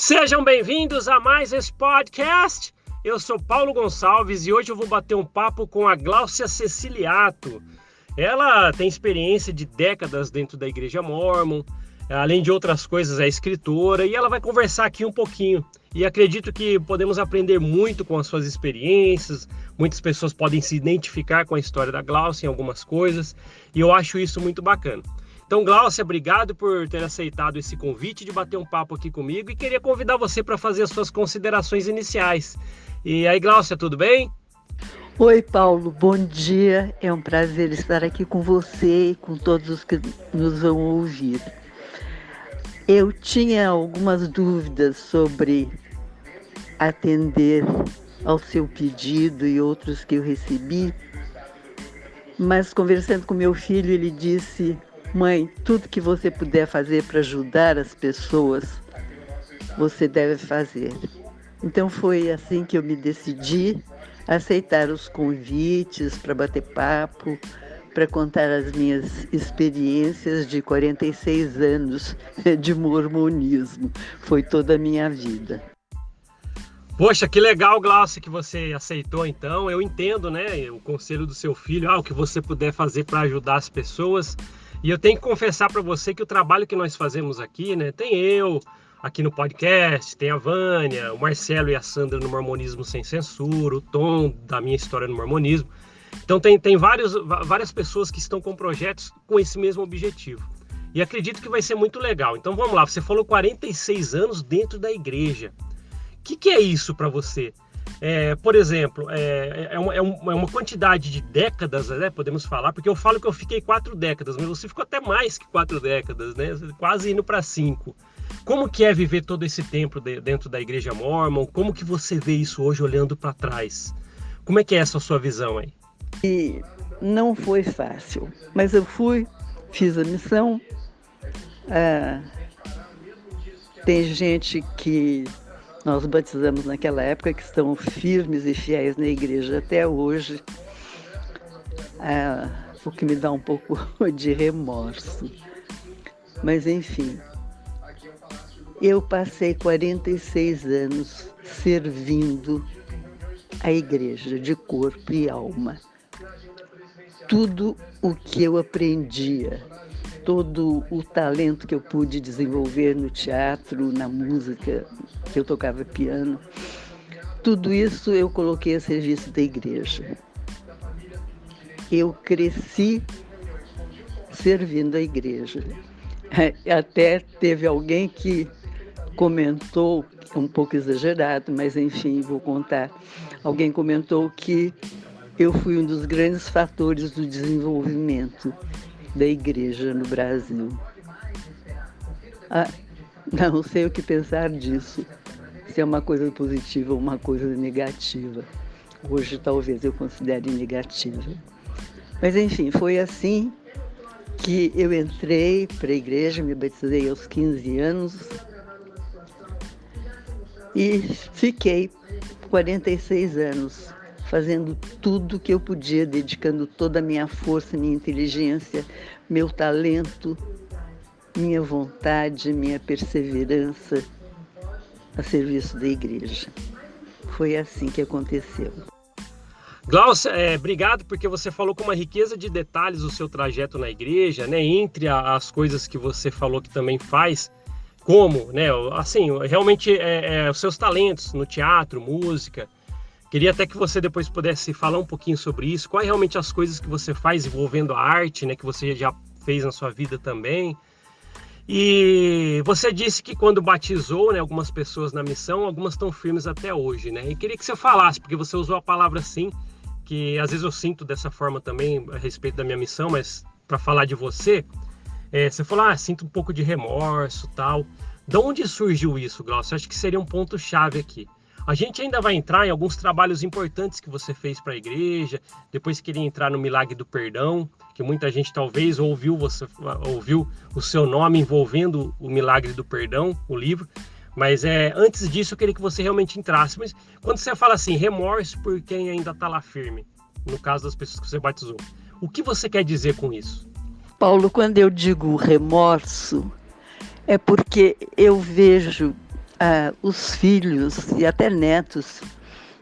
Sejam bem-vindos a mais esse podcast. Eu sou Paulo Gonçalves e hoje eu vou bater um papo com a Gláucia Ceciliato. Ela tem experiência de décadas dentro da Igreja Mórmon, além de outras coisas é escritora, e ela vai conversar aqui um pouquinho. E acredito que podemos aprender muito com as suas experiências, muitas pessoas podem se identificar com a história da Gláucia em algumas coisas, e eu acho isso muito bacana. Então, Gláucia, obrigado por ter aceitado esse convite de bater um papo aqui comigo e queria convidar você para fazer as suas considerações iniciais. E aí, Gláucia, tudo bem? Oi, Paulo, bom dia. É um prazer estar aqui com você e com todos os que nos vão ouvir. Eu tinha algumas dúvidas sobre atender ao seu pedido e outros que eu recebi, mas conversando com meu filho, ele disse: mãe, tudo que você puder fazer para ajudar as pessoas, você deve fazer. Então foi assim que eu me decidi a aceitar os convites para bater papo, para contar as minhas experiências de 46 anos de mormonismo. Foi toda a minha vida. Poxa, que legal, Gláucia, que você aceitou então. Eu entendo, né, o conselho do seu filho, o que você puder fazer para ajudar as pessoas. E eu tenho que confessar para você que o trabalho que nós fazemos aqui, né, tem eu aqui no podcast, tem a Vânia, o Marcelo e a Sandra no Mormonismo Sem Censura, o Tom da Minha História no Mormonismo. Então tem várias pessoas que estão com projetos com esse mesmo objetivo. E acredito que vai ser muito legal. Então vamos lá, você falou 46 anos dentro da igreja. O que é isso para você? Por exemplo, é uma quantidade de décadas, né, podemos falar, porque eu falo que eu fiquei 4 décadas, mas você ficou até mais que 4 décadas, né, quase indo para 5. Como que é viver todo esse tempo dentro da Igreja Mórmon? Como que você vê isso hoje olhando para trás? Como é que é essa sua visão aí? E não foi fácil, mas eu fiz a missão. Tem gente que nós batizamos naquela época que estão firmes e fiéis na igreja até hoje, o que me dá um pouco de remorso. Mas, enfim, eu passei 46 anos servindo a igreja de corpo e alma. Tudo o que eu aprendia, todo o talento que eu pude desenvolver no teatro, na música, que eu tocava piano, tudo isso eu coloquei a serviço da igreja. Eu cresci servindo a igreja. Até teve alguém que comentou, um pouco exagerado, mas enfim, vou contar. Alguém comentou que eu fui um dos grandes fatores do desenvolvimento da igreja no Brasil. Não sei o que pensar disso, se é uma coisa positiva ou uma coisa negativa. Hoje talvez eu considere negativa. Mas enfim, foi assim que eu entrei para a igreja, me batizei aos 15 anos e fiquei 46 anos fazendo tudo que eu podia, dedicando toda a minha força, minha inteligência, meu talento, minha vontade, minha perseverança a serviço da igreja. Foi assim que aconteceu. Gláucia, obrigado porque você falou com uma riqueza de detalhes o seu trajeto na igreja, né? Entre as coisas que você falou que também faz, como, né? Assim, realmente os seus talentos no teatro, música. Queria até que você depois pudesse falar um pouquinho sobre isso, quais realmente as coisas que você faz envolvendo a arte, né, que você já fez na sua vida também. E você disse que quando batizou, né, algumas pessoas na missão, algumas estão firmes até hoje, né? E queria que você falasse, porque você usou a palavra sim, que às vezes eu sinto dessa forma também a respeito da minha missão, mas para falar de você, você falou, sinto um pouco de remorso, tal. De onde surgiu isso, Gláucia? Acho que seria um ponto-chave aqui. A gente ainda vai entrar em alguns trabalhos importantes que você fez para a igreja, depois queria entrar no Milagre do Perdão, que muita gente talvez ouviu o seu nome envolvendo o Milagre do Perdão, o livro, mas antes disso eu queria que você realmente entrasse. Mas quando você fala assim, remorso por quem ainda está lá firme, no caso das pessoas que você batizou, o que você quer dizer com isso? Paulo, quando eu digo remorso, é porque eu vejo os filhos e até netos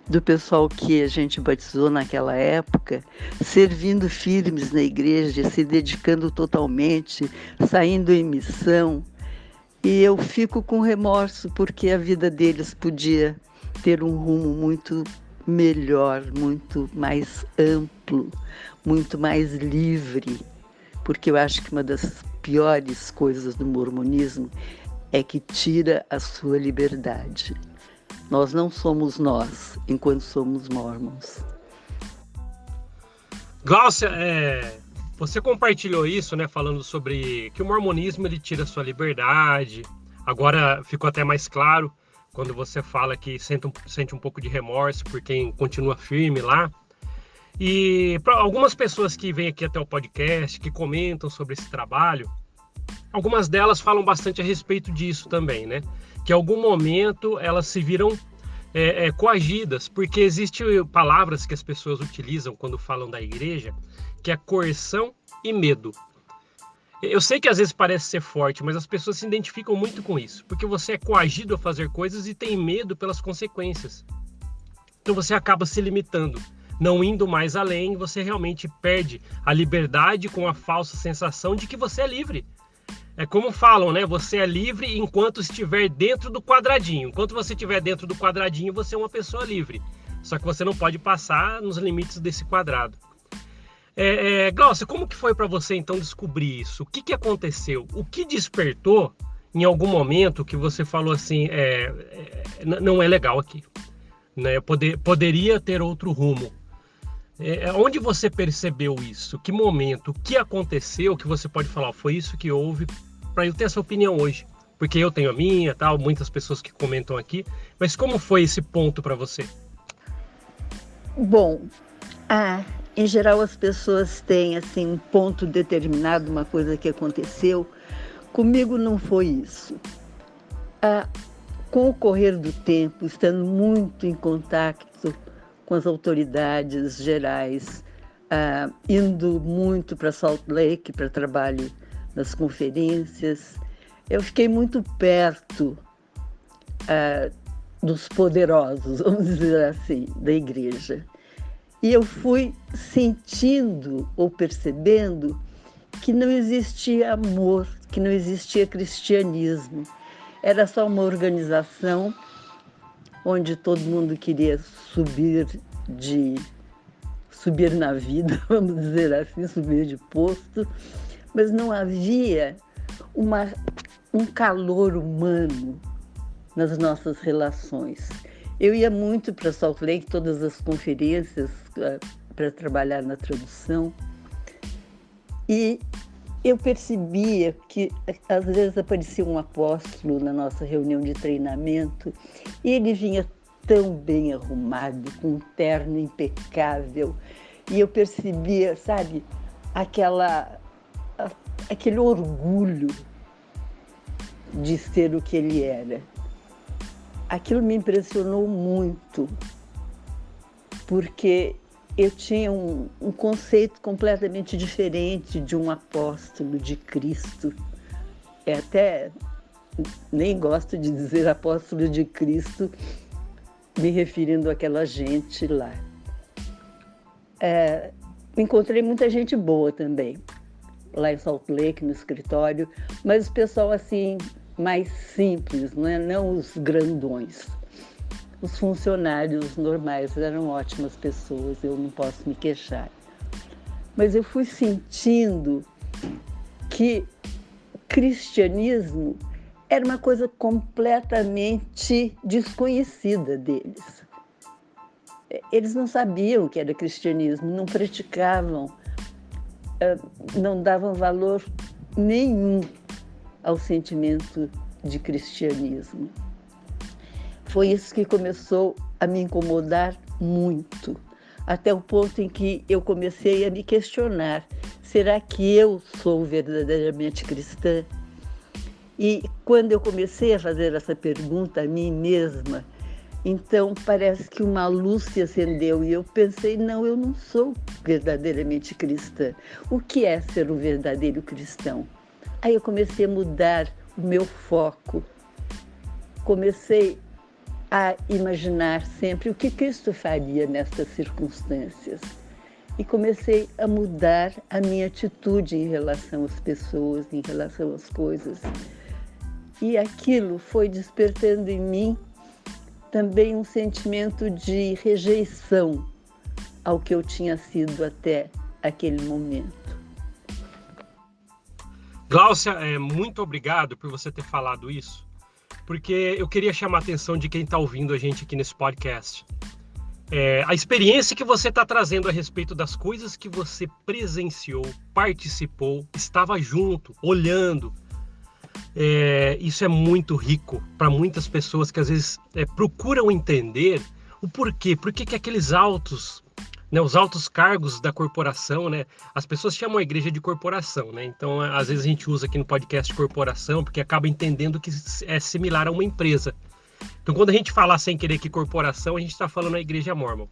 do pessoal que a gente batizou naquela época, servindo firmes na igreja, se dedicando totalmente, saindo em missão. E eu fico com remorso porque a vida deles podia ter um rumo muito melhor, muito mais amplo, muito mais livre. Porque eu acho que uma das piores coisas do mormonismo é que tira a sua liberdade. Nós não somos nós, enquanto somos mormons. Gláucia, você compartilhou isso, né, falando sobre que o mormonismo ele tira a sua liberdade. Agora ficou até mais claro quando você fala que sente um pouco de remorso por quem continua firme lá. E para algumas pessoas que vêm aqui até o podcast, que comentam sobre esse trabalho, algumas delas falam bastante a respeito disso também, né? Que em algum momento elas se viram coagidas, porque existem palavras que as pessoas utilizam quando falam da igreja, que é coerção e medo. Eu sei que às vezes parece ser forte, mas as pessoas se identificam muito com isso, porque você é coagido a fazer coisas e tem medo pelas consequências. Então você acaba se limitando, não indo mais além, você realmente perde a liberdade com a falsa sensação de que você é livre. É como falam, né? Você é livre enquanto estiver dentro do quadradinho. Enquanto você estiver dentro do quadradinho, você é uma pessoa livre. Só que você não pode passar nos limites desse quadrado. Gláucia, como que foi para você então descobrir isso? O que aconteceu? O que despertou em algum momento que você falou assim, não é legal aqui, né? Poderia ter outro rumo. Onde você percebeu isso? Que momento? O que aconteceu que você pode falar? Foi isso que houve para eu ter essa opinião hoje? Porque eu tenho a minha, tal, muitas pessoas que comentam aqui. Mas como foi esse ponto para você? Bom, em geral as pessoas têm assim um ponto determinado, uma coisa que aconteceu. Comigo não foi isso. Com o correr do tempo, estando muito em contato com as autoridades gerais, indo muito para Salt Lake para trabalho nas conferências, eu fiquei muito perto dos poderosos, vamos dizer assim, da igreja. E eu fui sentindo ou percebendo que não existia amor, que não existia cristianismo. Era só uma organização onde todo mundo queria subir na vida, vamos dizer assim, subir de posto, mas não havia um calor humano nas nossas relações. Eu ia muito para Salt Lake, todas as conferências, para trabalhar na tradução, e eu percebia que às vezes aparecia um apóstolo na nossa reunião de treinamento e ele vinha tão bem arrumado, com um terno impecável, e eu percebia, sabe, aquele orgulho de ser o que ele era. Aquilo me impressionou muito, porque eu tinha um conceito completamente diferente de um apóstolo de Cristo. Até nem gosto de dizer apóstolo de Cristo, me referindo àquela gente lá. Encontrei muita gente boa também, lá em Salt Lake, no escritório, mas o pessoal assim, mais simples, não os grandões. Os funcionários normais eram ótimas pessoas, eu não posso me queixar. Mas eu fui sentindo que cristianismo era uma coisa completamente desconhecida deles. Eles não sabiam o que era cristianismo, não praticavam, não davam valor nenhum ao sentimento de cristianismo. Foi isso que começou a me incomodar muito, até o ponto em que eu comecei a me questionar: será que eu sou verdadeiramente cristã? E quando eu comecei a fazer essa pergunta a mim mesma, então parece que uma luz se acendeu e eu pensei: não, eu não sou verdadeiramente cristã. O que é ser um verdadeiro cristão? Aí eu comecei a mudar o meu foco. comecei a imaginar sempre o que Cristo faria nestas circunstâncias. E comecei a mudar a minha atitude em relação às pessoas, em relação às coisas. E aquilo foi despertando em mim também um sentimento de rejeição ao que eu tinha sido até aquele momento. Gláucia, muito obrigado por você ter falado isso, porque eu queria chamar a atenção de quem está ouvindo a gente aqui nesse podcast. A experiência que você está trazendo a respeito das coisas que você presenciou, participou, estava junto, olhando, isso é muito rico para muitas pessoas que às vezes procuram entender o porquê. Por que aqueles altos, né, os altos cargos da corporação, né, as pessoas chamam a igreja de corporação, né? Então às vezes a gente usa aqui no podcast corporação porque acaba entendendo que é similar a uma empresa. Então quando a gente fala sem querer que corporação, a gente está falando a igreja mórmon.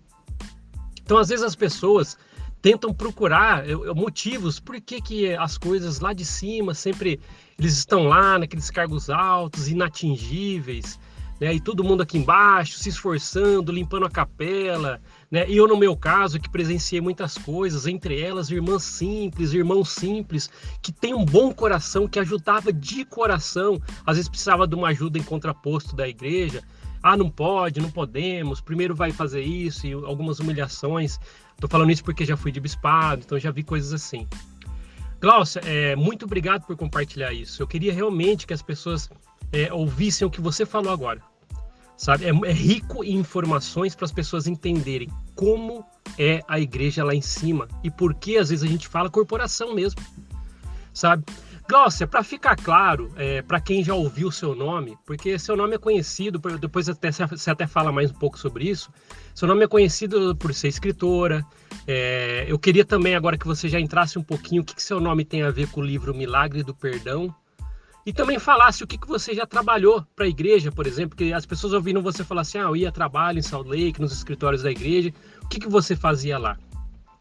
Então às vezes as pessoas tentam procurar motivos por que as coisas lá de cima sempre eles estão lá naqueles cargos altos, inatingíveis, né? E todo mundo aqui embaixo se esforçando, limpando a capela, né? E eu, no meu caso, que presenciei muitas coisas, entre elas irmãs simples, irmãos simples, que tem um bom coração, que ajudava de coração, às vezes precisava de uma ajuda em contraposto da igreja. Não pode, não podemos, primeiro vai fazer isso, e algumas humilhações. Estou falando isso porque já fui de bispado, então já vi coisas assim. Gláucia, muito obrigado por compartilhar isso. Eu queria realmente que as pessoas ouvissem o que você falou agora. Sabe? É rico em informações para as pessoas entenderem como é a igreja lá em cima e por que às vezes a gente fala corporação mesmo. Sabe? Gláucia, para ficar claro, para quem já ouviu o seu nome, porque seu nome é conhecido, depois você até fala mais um pouco sobre isso, seu nome é conhecido por ser escritora. Eu queria também agora que você já entrasse um pouquinho o que seu nome tem a ver com o livro Milagre do Perdão, e também falasse o que você já trabalhou para a igreja, por exemplo, que as pessoas ouviram você falar assim, eu ia a trabalho em Salt Lake, nos escritórios da igreja, o que você fazia lá?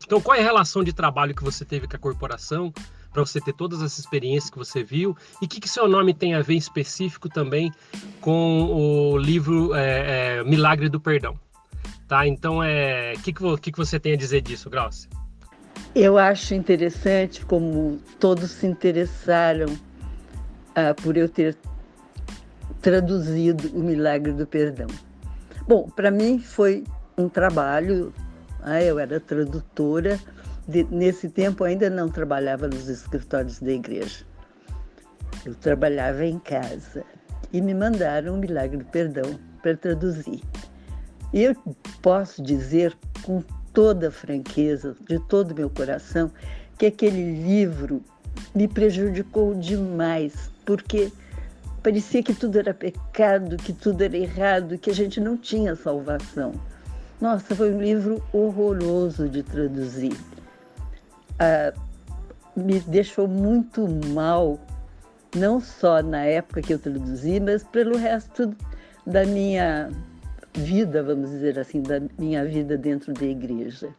Então, qual é a relação de trabalho que você teve com a corporação, para você ter todas essas experiências que você viu, e o que seu nome tem a ver em específico também com o livro Milagre do Perdão? Tá? Então, o que você tem a dizer disso, Gláucia? Eu acho interessante como todos se interessaram por eu ter traduzido o Milagre do Perdão. Bom, para mim foi um trabalho, eu era tradutora, nesse tempo ainda não trabalhava nos escritórios da igreja. Eu trabalhava em casa e me mandaram o Milagre do Perdão para traduzir. E eu posso dizer com toda a franqueza, de todo o meu coração, que aquele livro me prejudicou demais, porque parecia que tudo era pecado, que tudo era errado, que a gente não tinha salvação. Nossa, foi um livro horroroso de traduzir. Me deixou muito mal, não só na época que eu traduzi, mas pelo resto da minha vida, vamos dizer assim, da minha vida dentro da igreja.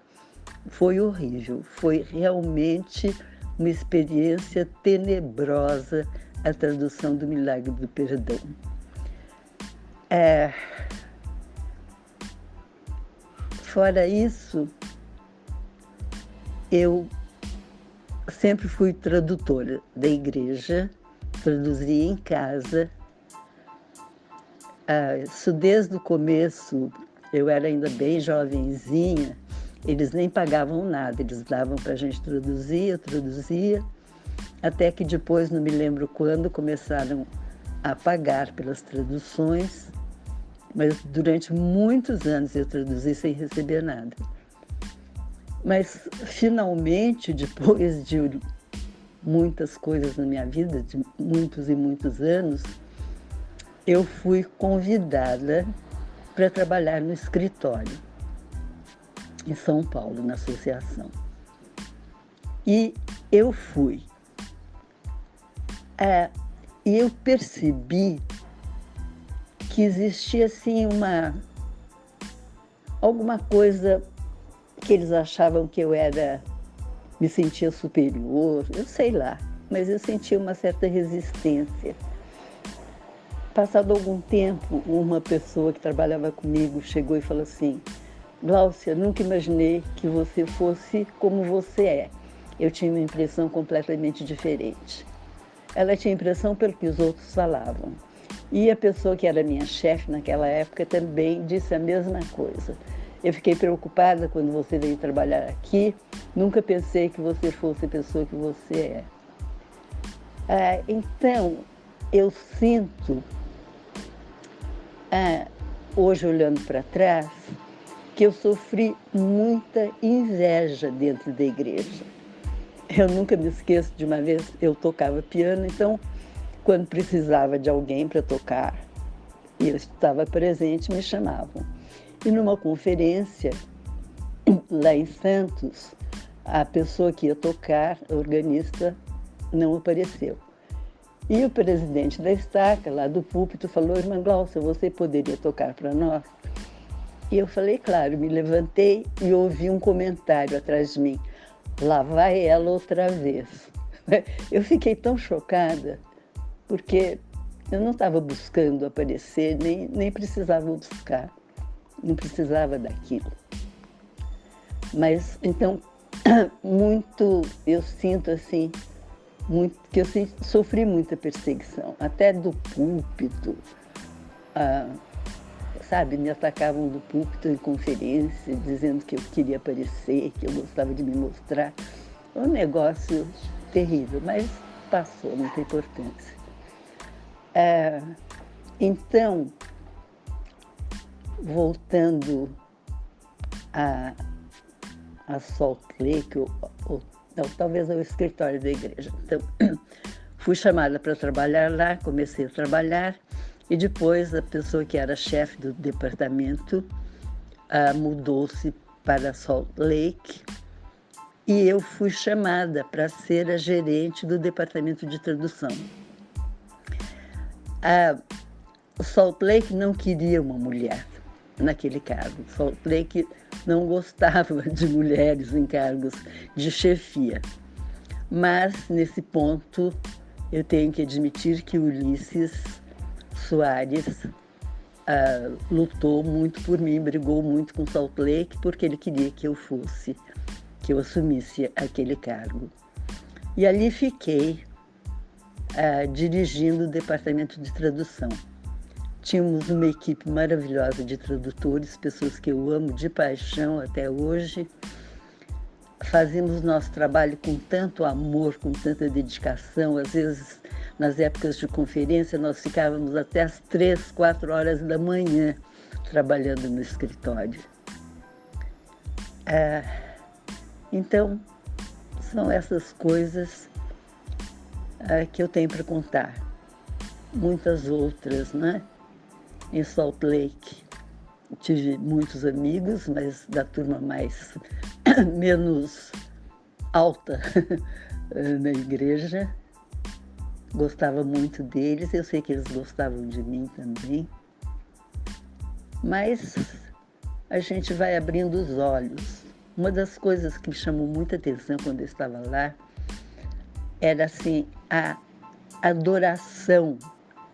Foi horrível, foi realmente uma experiência tenebrosa a tradução do Milagre do Perdão. Fora isso, eu sempre fui tradutora da igreja, traduzia em casa. Isso desde o começo, eu era ainda bem jovenzinha, eles nem pagavam nada, eles davam para a gente traduzir, eu traduzia, até que depois, não me lembro quando, começaram a pagar pelas traduções, mas durante muitos anos eu traduzi sem receber nada. Mas, finalmente, depois de muitas coisas na minha vida, de muitos e muitos anos, eu fui convidada para trabalhar no escritório, em São Paulo, na associação. E eu fui. E eu percebi que existia, assim, alguma coisa que eles achavam que eu me sentia superior, eu sei lá, mas eu sentia uma certa resistência. Passado algum tempo, uma pessoa que trabalhava comigo chegou e falou assim: Gláucia, nunca imaginei que você fosse como você é. Eu tinha uma impressão completamente diferente. Ela tinha impressão pelo que os outros falavam. E a pessoa que era minha chefe naquela época também disse a mesma coisa. Eu fiquei preocupada quando você veio trabalhar aqui, nunca pensei que você fosse a pessoa que você é. Então, eu sinto, hoje olhando para trás, que eu sofri muita inveja dentro da igreja. Eu nunca me esqueço de uma vez, eu tocava piano, então, quando precisava de alguém para tocar, e eu estava presente, me chamavam. E numa conferência, lá em Santos, a pessoa que ia tocar, a organista, não apareceu. E o presidente da estaca, lá do púlpito, falou: irmã Gláucia, você poderia tocar para nós? E eu falei, claro, me levantei e ouvi um comentário atrás de mim: lá vai ela outra vez. Eu fiquei tão chocada, porque eu não estava buscando aparecer, nem precisava buscar, não precisava daquilo. Mas, então, muito, eu sinto assim, muito, que eu sofri muita perseguição, até do púlpito, sabe, me atacavam do púlpito em conferência, dizendo que eu queria aparecer, que eu gostava de me mostrar. Um negócio terrível, mas passou, não tem importância. Então, voltando a Salt Lake, ou talvez ao escritório da igreja. Então, fui chamada para trabalhar lá, comecei a trabalhar, e depois a pessoa que era chefe do departamento mudou-se para Salt Lake, e eu fui chamada para ser a gerente do departamento de tradução. Salt Lake não queria uma mulher naquele cargo. Salt Lake não gostava de mulheres em cargos de chefia. Mas, nesse ponto, eu tenho que admitir que Ulisses Soares lutou muito por mim, brigou muito com Salt Lake, porque ele queria que eu assumisse aquele cargo. E ali fiquei dirigindo o departamento de tradução. Tínhamos uma equipe maravilhosa de tradutores, pessoas que eu amo de paixão até hoje. Fazíamos nosso trabalho com tanto amor, com tanta dedicação. Às vezes, nas épocas de conferência, nós ficávamos até às 3, 4 horas da manhã trabalhando no escritório. Então, são essas coisas que eu tenho para contar. Muitas outras, né? Em Salt Lake tive muitos amigos, mas da turma menos alta na igreja. Gostava muito deles, eu sei que eles gostavam de mim também. Mas a gente vai abrindo os olhos. Uma das coisas que me chamou muita atenção quando eu estava lá era assim, a adoração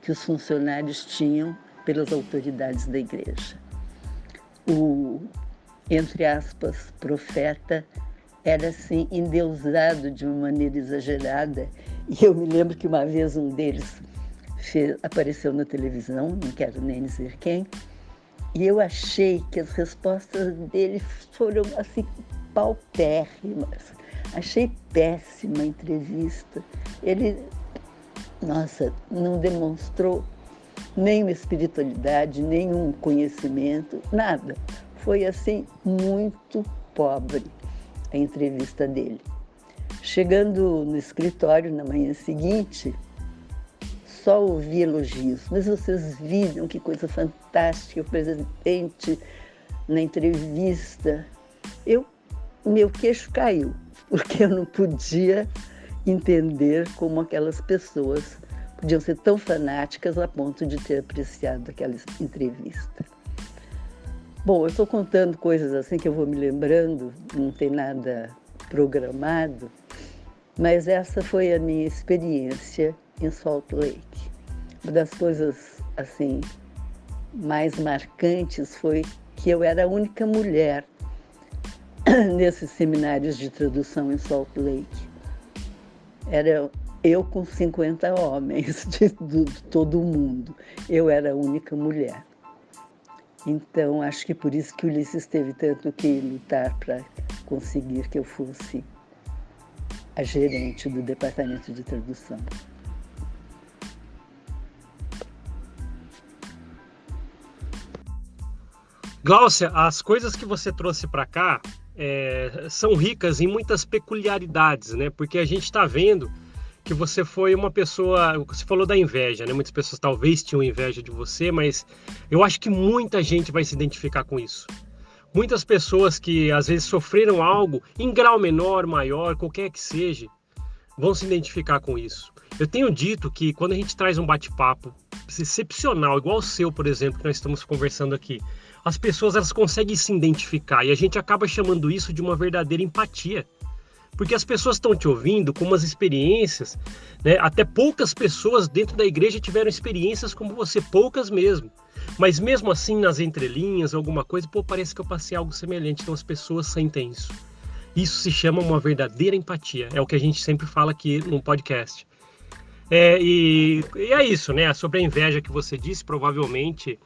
que os funcionários tinham pelas autoridades da igreja. O, entre aspas, profeta era assim endeusado de uma maneira exagerada. E eu me lembro que uma vez um deles apareceu na televisão, não quero nem dizer quem, e eu achei que as respostas dele foram assim paupérrimas. Achei péssima a entrevista. Ele, não demonstrou nenhuma espiritualidade, nenhum conhecimento, nada. Foi assim muito pobre a entrevista dele. Chegando no escritório na manhã seguinte, só ouvi elogios. Mas vocês viram que coisa fantástica, o presidente na entrevista. Meu queixo caiu, porque eu não podia entender como aquelas pessoas podiam ser tão fanáticas a ponto de ter apreciado aquela entrevista. Bom, eu estou contando coisas assim que eu vou me lembrando, não tem nada programado, mas essa foi a minha experiência em Salt Lake. Uma das coisas assim, mais marcantes foi que eu era a única mulher nesses seminários de tradução em Salt Lake. Era eu com 50 homens de todo o mundo. Eu era a única mulher. Então, acho que por isso que Ulisses teve tanto que lutar para conseguir que eu fosse a gerente do departamento de tradução. Gláucia, as coisas que você trouxe para cá são ricas em muitas peculiaridades, né? Porque a gente está vendo que você foi uma pessoa, você falou da inveja, né? Muitas pessoas talvez tinham inveja de você, mas eu acho que muita gente vai se identificar com isso. Muitas pessoas que às vezes sofreram algo em grau menor, maior, qualquer que seja, vão se identificar com isso. Eu tenho dito que quando a gente traz um bate-papo excepcional, igual o seu, por exemplo, que nós estamos conversando aqui, as pessoas elas conseguem se identificar e a gente acaba chamando isso de uma verdadeira empatia. Porque as pessoas estão te ouvindo com umas experiências, né? Até poucas pessoas dentro da igreja tiveram experiências como você, poucas mesmo. Mas mesmo assim, nas entrelinhas, alguma coisa, parece que eu passei algo semelhante. Então as pessoas sentem isso. Isso se chama uma verdadeira empatia. É o que a gente sempre fala aqui no podcast. E é isso, né? Sobre a inveja que você disse, provavelmente,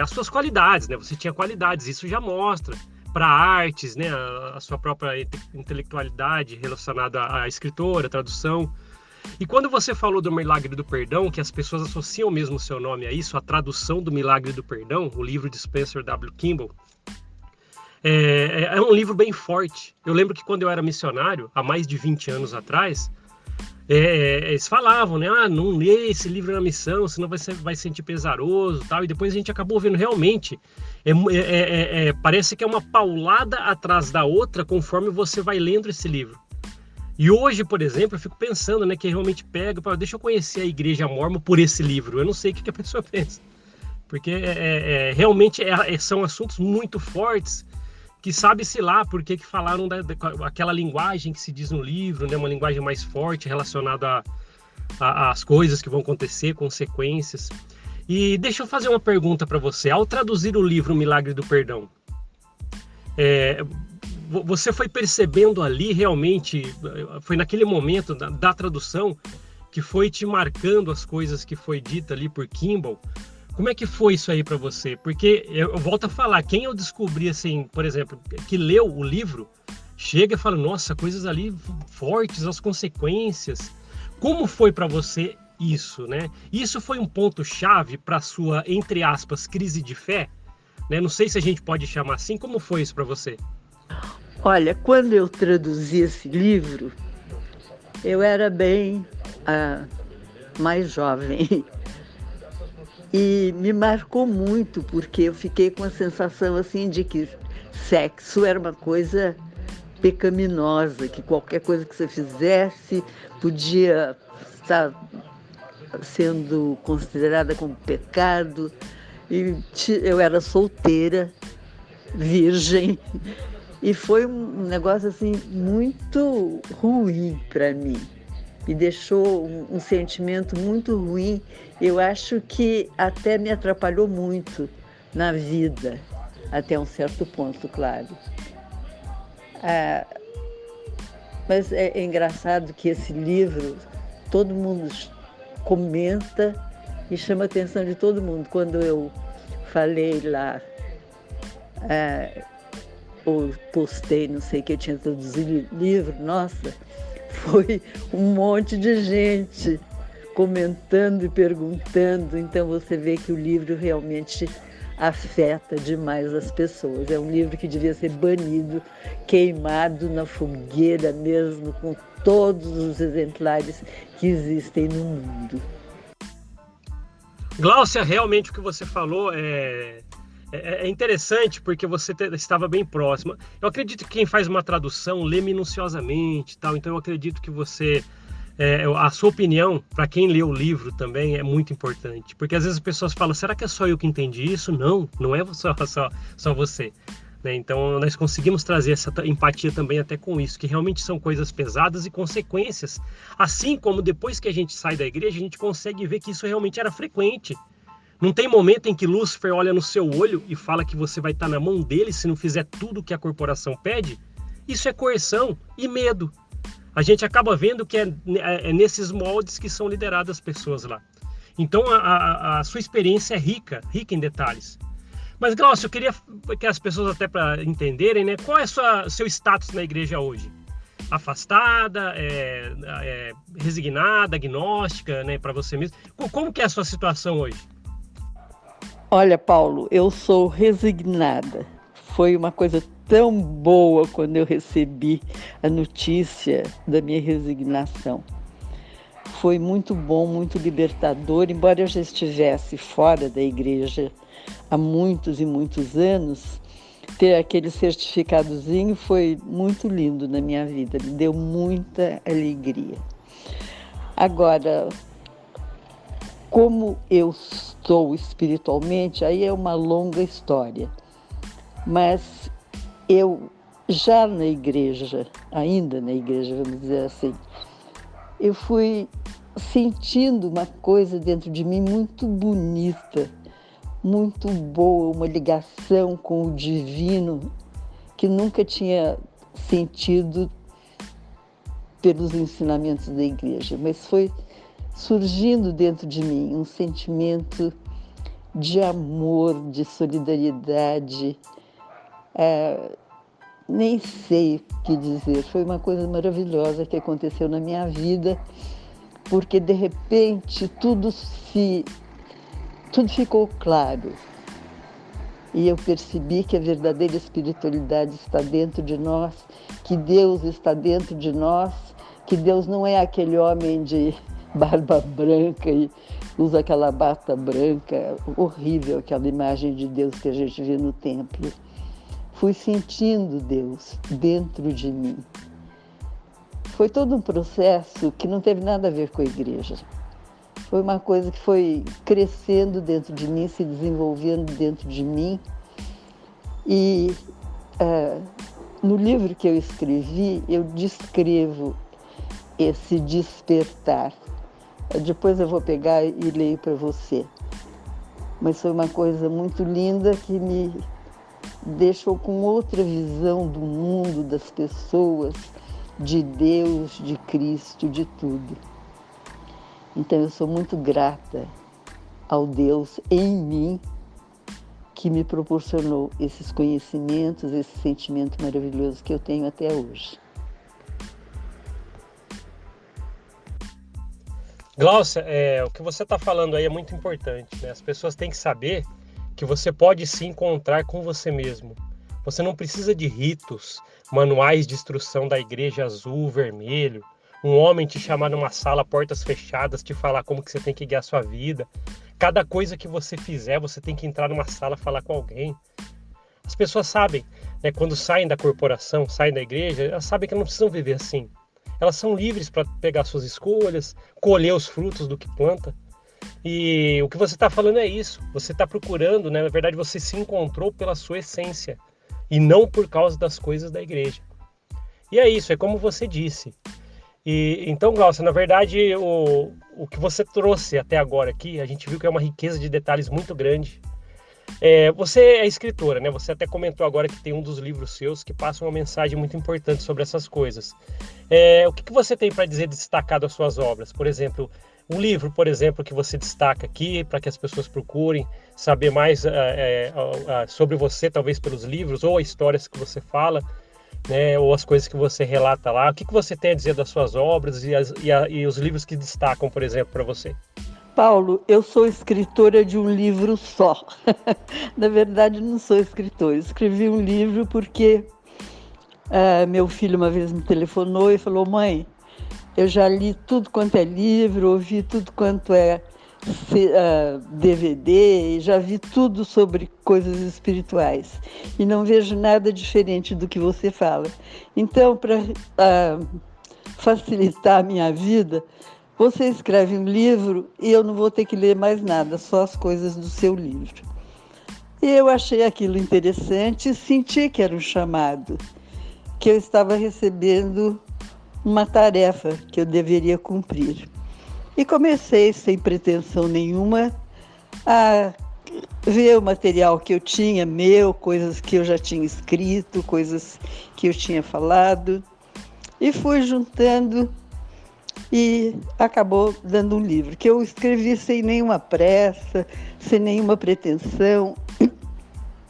as suas qualidades, né? Você tinha qualidades, isso já mostra. Para artes, né, a sua própria intelectualidade relacionada à escritora, à tradução. E quando você falou do Milagre do Perdão, que as pessoas associam mesmo o seu nome a isso, a tradução do Milagre do Perdão, o livro de Spencer W. Kimball, é um livro bem forte. Eu lembro que quando eu era missionário, há mais de 20 anos atrás, eles falavam, né? Não lê esse livro na missão, senão vai sentir pesaroso, tal. E depois a gente acabou vendo realmente. Parece que é uma paulada atrás da outra conforme você vai lendo esse livro. E hoje, por exemplo, eu fico pensando, né, que realmente pega, deixa eu conhecer a Igreja Mórmon por esse livro. Eu não sei o que a pessoa pensa, porque realmente são assuntos muito fortes. Que sabe-se lá por que falaram daquela linguagem que se diz no livro, né? Uma linguagem mais forte relacionada às coisas que vão acontecer, consequências. E deixa eu fazer uma pergunta para você. Ao traduzir o livro Milagre do Perdão, você foi percebendo ali realmente, foi naquele momento da tradução que foi te marcando as coisas que foi dita ali por Kimball? Como é que foi isso aí para você? Porque eu volto a falar, quem eu descobri assim, por exemplo, que leu o livro, chega e fala, nossa, coisas ali fortes, as consequências. Como foi para você isso, né? Isso foi um ponto-chave para a sua, entre aspas, crise de fé? Né? Não sei se a gente pode chamar assim. Como foi isso para você? Olha, quando eu traduzi esse livro, eu era bem mais jovem. E me marcou muito, porque eu fiquei com a sensação assim de que sexo era uma coisa pecaminosa, que qualquer coisa que você fizesse podia estar sendo considerada como pecado. E eu era solteira, virgem, e foi um negócio assim muito ruim para mim. Me deixou um sentimento muito ruim. Eu acho que até me atrapalhou muito na vida, até um certo ponto, claro. Mas é engraçado que esse livro, todo mundo comenta e chama a atenção de todo mundo. Quando eu falei lá, ou postei, não sei, que eu tinha traduzido o livro, nossa, foi um monte de gente comentando e perguntando. Então você vê que o livro realmente afeta demais as pessoas. É um livro que devia ser banido, queimado na fogueira mesmo, com todos os exemplares que existem no mundo. Gláucia, realmente o que você falou é interessante, porque você estava bem próxima. Eu acredito que quem faz uma tradução lê minuciosamente, tal. Então eu acredito que você, a sua opinião, para quem lê o livro também, é muito importante. Porque às vezes as pessoas falam, será que é só eu que entendi isso? Não é só você. Né? Então nós conseguimos trazer essa empatia também até com isso, que realmente são coisas pesadas e consequências. Assim como depois que a gente sai da igreja, a gente consegue ver que isso realmente era frequente. Não tem momento em que Lúcifer olha no seu olho e fala que você vai estar na mão dele se não fizer tudo o que a corporação pede? Isso é coerção e medo. A gente acaba vendo que é nesses moldes que são lideradas as pessoas lá. Então a sua experiência é rica em detalhes. Mas, Glaucio, eu queria que as pessoas, até para entenderem, né, qual é o seu status na igreja hoje? Afastada, resignada, agnóstica, né, para você mesmo? Como que é a sua situação hoje? Olha, Paulo, eu sou resignada. Foi uma coisa tão boa quando eu recebi a notícia da minha resignação. Foi muito bom, muito libertador, embora eu já estivesse fora da igreja há muitos e muitos anos, ter aquele certificadozinho foi muito lindo na minha vida, me deu muita alegria. Agora, como eu estou espiritualmente, aí é uma longa história, mas eu já na igreja, ainda na igreja, vamos dizer assim, eu fui sentindo uma coisa dentro de mim muito bonita, muito boa, uma ligação com o divino que nunca tinha sentido pelos ensinamentos da igreja, mas foi surgindo dentro de mim um sentimento de amor, de solidariedade, nem sei o que dizer, foi uma coisa maravilhosa que aconteceu na minha vida, porque de repente tudo ficou claro. E eu percebi que a verdadeira espiritualidade está dentro de nós, que Deus está dentro de nós, que Deus não é aquele homem de barba branca e usa aquela bata branca, horrível, aquela imagem de Deus que a gente vê no templo. Fui sentindo Deus dentro de mim. Foi todo um processo que não teve nada a ver com a igreja. Foi uma coisa que foi crescendo dentro de mim, se desenvolvendo dentro de mim. E no livro que eu escrevi, eu descrevo esse despertar. Depois eu vou pegar e leio para você. Mas foi uma coisa muito linda que me deixou com outra visão do mundo, das pessoas, de Deus, de Cristo, de tudo. Então eu sou muito grata ao Deus em mim que me proporcionou esses conhecimentos, esse sentimento maravilhoso que eu tenho até hoje. Glaucia, o que você está falando aí é muito importante, né? As pessoas têm que saber que você pode se encontrar com você mesmo. Você não precisa de ritos, manuais de instrução da igreja azul, vermelho, um homem te chamar numa sala, portas fechadas, te falar como que você tem que guiar a sua vida. Cada coisa que você fizer, você tem que entrar numa sala e falar com alguém. As pessoas sabem, né, quando saem da corporação, saem da igreja, elas sabem que não precisam viver assim. Elas são livres para pegar suas escolhas, colher os frutos do que planta. E o que você está falando é isso. Você está procurando, né? Na verdade, você se encontrou pela sua essência e não por causa das coisas da igreja. E é isso, é como você disse. E então, Glaucia, na verdade, o que você trouxe até agora aqui, a gente viu que é uma riqueza de detalhes muito grande. Você é escritora, né? Você até comentou agora que tem um dos livros seus que passa uma mensagem muito importante sobre essas coisas. O que você tem para dizer destacado das suas obras? Por exemplo, um livro, por exemplo, que você destaca aqui para que as pessoas procurem saber mais sobre você, talvez pelos livros ou as histórias que você fala, né? Ou as coisas que você relata lá. O que você tem a dizer das suas obras e os livros que destacam, por exemplo, para você? Paulo, eu sou escritora de um livro só. Na verdade, não sou escritora. Escrevi um livro porque meu filho uma vez me telefonou e falou: mãe, eu já li tudo quanto é livro, ouvi tudo quanto é DVD, já vi tudo sobre coisas espirituais e não vejo nada diferente do que você fala. Então, para facilitar a minha vida, você escreve um livro e eu não vou ter que ler mais nada, só as coisas do seu livro. E eu achei aquilo interessante e senti que era um chamado, que eu estava recebendo uma tarefa que eu deveria cumprir. E comecei, sem pretensão nenhuma, a ver o material que eu tinha, coisas que eu já tinha escrito, coisas que eu tinha falado, e fui juntando e acabou dando um livro, que eu escrevi sem nenhuma pressa, sem nenhuma pretensão,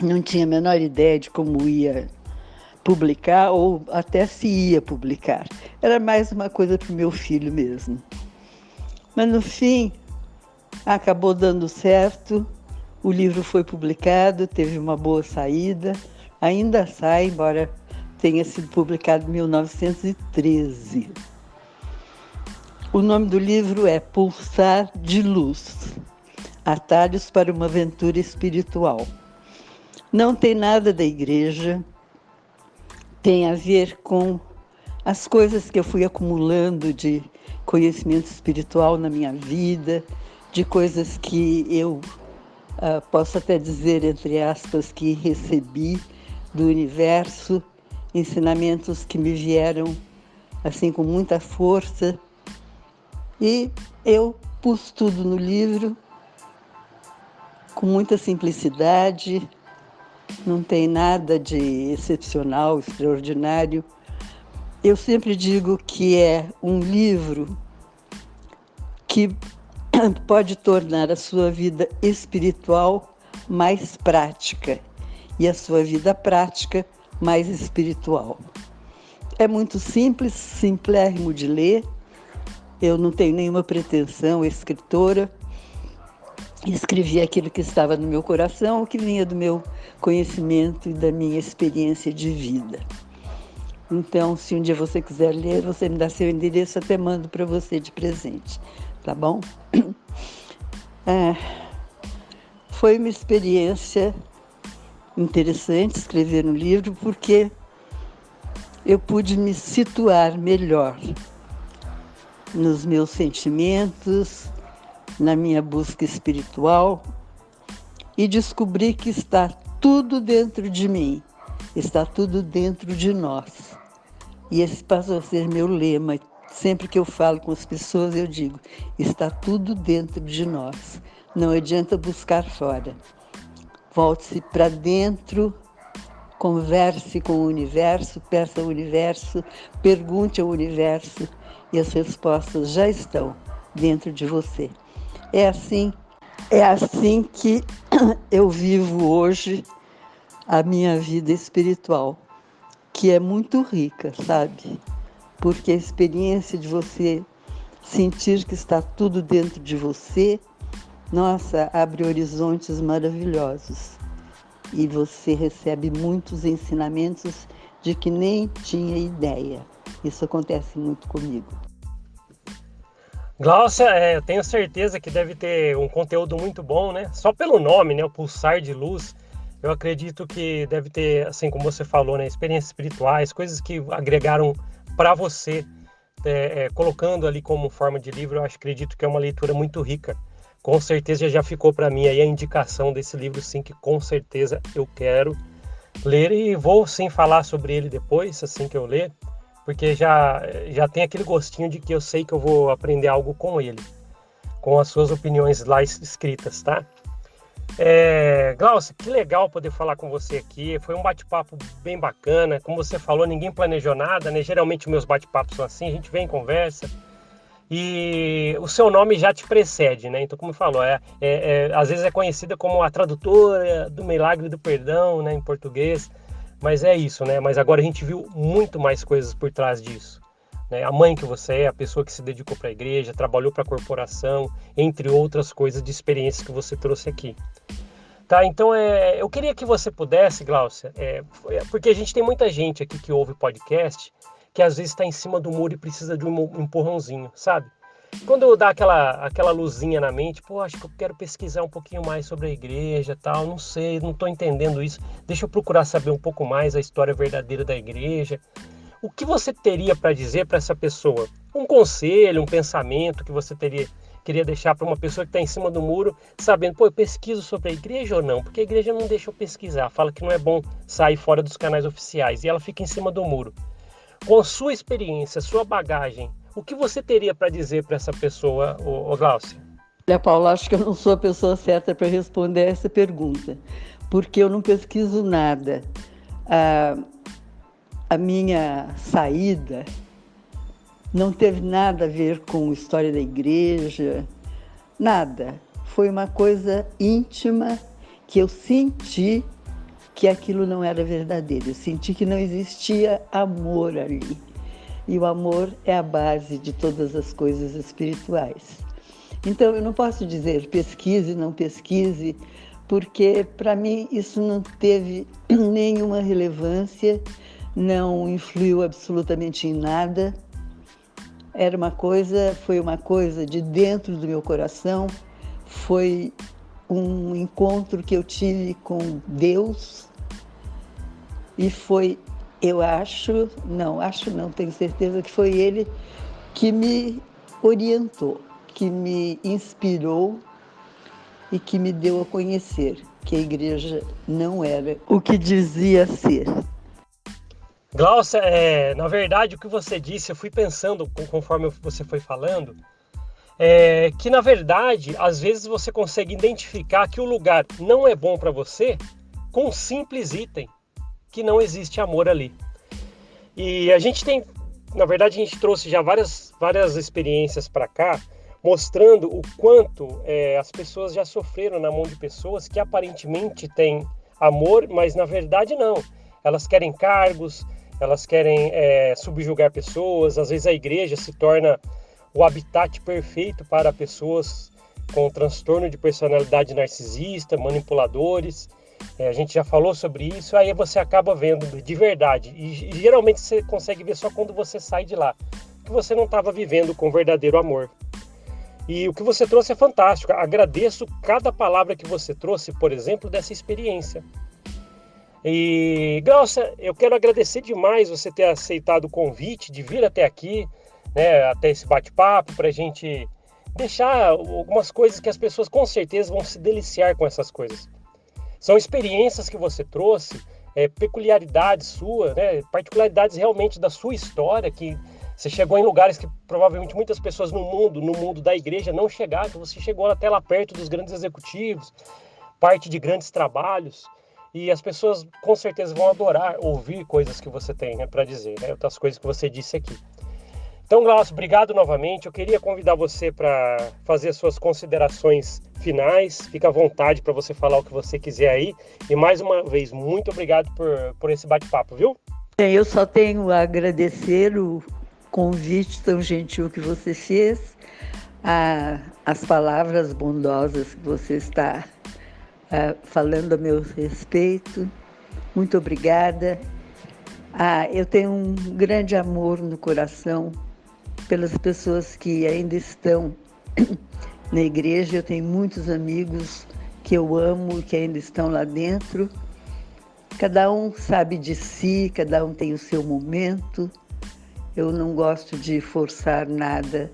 não tinha a menor ideia de como ia publicar ou até se ia publicar. Era mais uma coisa para o meu filho mesmo. Mas no fim, acabou dando certo, o livro foi publicado, teve uma boa saída, ainda sai, embora tenha sido publicado em 1913. O nome do livro é Pulsar de Luz, Atalhos para uma Aventura Espiritual. Não tem nada da igreja, tem a ver com as coisas que eu fui acumulando de conhecimento espiritual na minha vida, de coisas que eu posso até dizer, entre aspas, que recebi do universo, ensinamentos que me vieram assim com muita força. E eu pus tudo no livro, com muita simplicidade, não tem nada de excepcional, extraordinário. Eu sempre digo que é um livro que pode tornar a sua vida espiritual mais prática e a sua vida prática mais espiritual. É muito simples, simplérrimo de ler. Eu não tenho nenhuma pretensão escritora. Escrevi aquilo que estava no meu coração, o que vinha do meu conhecimento e da minha experiência de vida. Então, se um dia você quiser ler, você me dá seu endereço, até mando para você de presente, tá bom? Foi uma experiência interessante escrever um livro, porque eu pude me situar melhor nos meus sentimentos, na minha busca espiritual, e descobri que está tudo dentro de mim, está tudo dentro de nós. E esse passou a ser meu lema. Sempre que eu falo com as pessoas, eu digo, está tudo dentro de nós. Não adianta buscar fora. Volte-se para dentro, converse com o universo, peça ao universo, pergunte ao universo, e as respostas já estão dentro de você. É assim que eu vivo hoje a minha vida espiritual, que é muito rica, sabe? Porque a experiência de você sentir que está tudo dentro de você, nossa, abre horizontes maravilhosos. E você recebe muitos ensinamentos de que nem tinha ideia. Isso acontece muito comigo. Glaucia, eu tenho certeza que deve ter um conteúdo muito bom, né? Só pelo nome, né? O Pulsar de Luz, eu acredito que deve ter, assim como você falou, né? Experiências espirituais, coisas que agregaram para você, colocando ali como forma de livro. Eu acredito que é uma leitura muito rica. Com certeza já ficou para mim aí a indicação desse livro, sim, que com certeza eu quero ler, e vou sim falar sobre ele depois, assim que eu ler, porque já tem aquele gostinho de que eu sei que eu vou aprender algo com ele, com as suas opiniões lá escritas, tá? Glaucia, que legal poder falar com você aqui, foi um bate-papo bem bacana, como você falou, ninguém planejou nada, né? Geralmente meus bate-papos são assim, a gente vem em conversa, e o seu nome já te precede, né? Então, como falou, às vezes é conhecida como a tradutora do Milagre do Perdão, né, em português, mas é isso, né? Mas agora a gente viu muito mais coisas por trás disso, né? A mãe que você é, a pessoa que se dedicou para a igreja, trabalhou para a corporação, entre outras coisas de experiências que você trouxe aqui. Tá, então eu queria que você pudesse, Glaucia, porque a gente tem muita gente aqui que ouve podcast, que às vezes está em cima do muro e precisa de um empurrãozinho, sabe? Quando dá aquela luzinha na mente, acho que eu quero pesquisar um pouquinho mais sobre a igreja, tal, não sei, não estou entendendo isso, deixa eu procurar saber um pouco mais a história verdadeira da igreja. O que você teria para dizer para essa pessoa? Um conselho, um pensamento que você queria deixar para uma pessoa que está em cima do muro, sabendo, eu pesquiso sobre a igreja ou não? Porque a igreja não deixa eu pesquisar, fala que não é bom sair fora dos canais oficiais, e ela fica em cima do muro. Com a sua experiência, sua bagagem, o que você teria para dizer para essa pessoa, Glaucia? Paula, acho que eu não sou a pessoa certa para responder essa pergunta, porque eu não pesquiso nada. A minha saída não teve nada a ver com a história da igreja, nada. Foi uma coisa íntima que eu senti que aquilo não era verdadeiro. Eu senti que não existia amor ali. E o amor é a base de todas as coisas espirituais. Então, eu não posso dizer pesquise, não pesquise, porque para mim isso não teve nenhuma relevância, não influiu absolutamente em nada. Foi uma coisa de dentro do meu coração, foi um encontro que eu tive com Deus e foi, tenho certeza que foi Ele que me orientou, que me inspirou e que me deu a conhecer que a igreja não era o que dizia ser. Glaucia, na verdade, o que você disse, eu fui pensando conforme você foi falando, que na verdade, às vezes você consegue identificar que o lugar não é bom para você com um simples item, que não existe amor ali. E a gente tem, na verdade, a gente trouxe já várias experiências para cá, mostrando o quanto as pessoas já sofreram na mão de pessoas que aparentemente têm amor, mas na verdade não. Elas querem cargos, elas querem subjugar pessoas. Às vezes a igreja se torna o habitat perfeito para pessoas com transtorno de personalidade narcisista, manipuladores. A gente já falou sobre isso, aí você acaba vendo de verdade. E geralmente você consegue ver só quando você sai de lá, que você não estava vivendo com verdadeiro amor. E o que você trouxe é fantástico. Agradeço cada palavra que você trouxe, por exemplo, dessa experiência. E, Glaucia, eu quero agradecer demais você ter aceitado o convite de vir até aqui, né, até esse bate-papo, para a gente deixar algumas coisas que as pessoas com certeza vão se deliciar com essas coisas. São experiências que você trouxe, peculiaridades suas, né, particularidades realmente da sua história, que você chegou em lugares que provavelmente muitas pessoas no mundo da igreja não chegaram, que você chegou até lá perto dos grandes executivos, parte de grandes trabalhos, e as pessoas com certeza vão adorar ouvir coisas que você tem, né, para dizer, né, outras coisas que você disse aqui. Então, Glaucia, obrigado novamente. Eu queria convidar você para fazer as suas considerações finais. Fica à vontade para você falar o que você quiser aí. E mais uma vez, muito obrigado por esse bate-papo, viu? Eu só tenho a agradecer o convite tão gentil que você fez, as palavras bondosas que você está falando a meu respeito. Muito obrigada. Eu tenho um grande amor no coração pelas pessoas que ainda estão na igreja. Eu tenho muitos amigos que eu amo e que ainda estão lá dentro. Cada um sabe de si, cada um tem o seu momento. Eu não gosto de forçar nada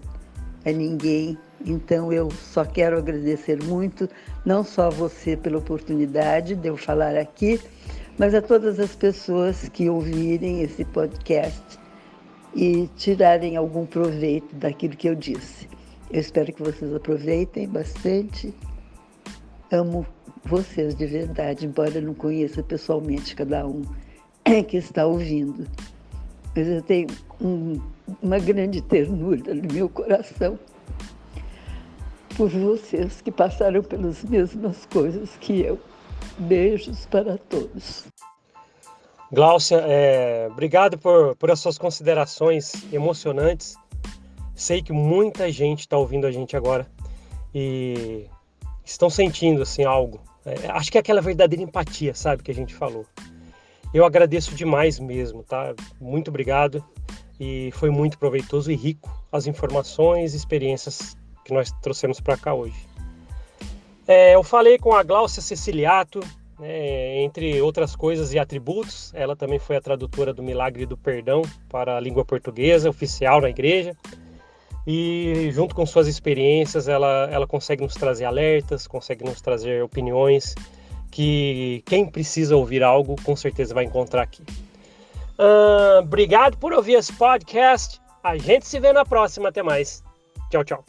a ninguém, então eu só quero agradecer muito, não só a você pela oportunidade de eu falar aqui, mas a todas as pessoas que ouvirem esse podcast e tirarem algum proveito daquilo que eu disse. Eu espero que vocês aproveitem bastante. Amo vocês de verdade, embora eu não conheça pessoalmente cada um que está ouvindo. Mas eu tenho uma grande ternura no meu coração por vocês que passaram pelas mesmas coisas que eu. Beijos para todos. Glaucia, obrigado por as suas considerações emocionantes. Sei que muita gente está ouvindo a gente agora e estão sentindo assim, algo. Acho que é aquela verdadeira empatia, sabe, que a gente falou. Eu agradeço demais mesmo, tá? Muito obrigado e foi muito proveitoso e rico as informações e experiências que nós trouxemos para cá hoje. Eu falei com a Glaucia Ceciliato, entre outras coisas e atributos. Ela também foi a tradutora do Milagre do Perdão para a língua portuguesa, oficial na igreja. E junto com suas experiências, ela consegue nos trazer alertas, consegue nos trazer opiniões que quem precisa ouvir algo, com certeza vai encontrar aqui. Obrigado por ouvir esse podcast. A gente se vê na próxima. Até mais. Tchau, tchau.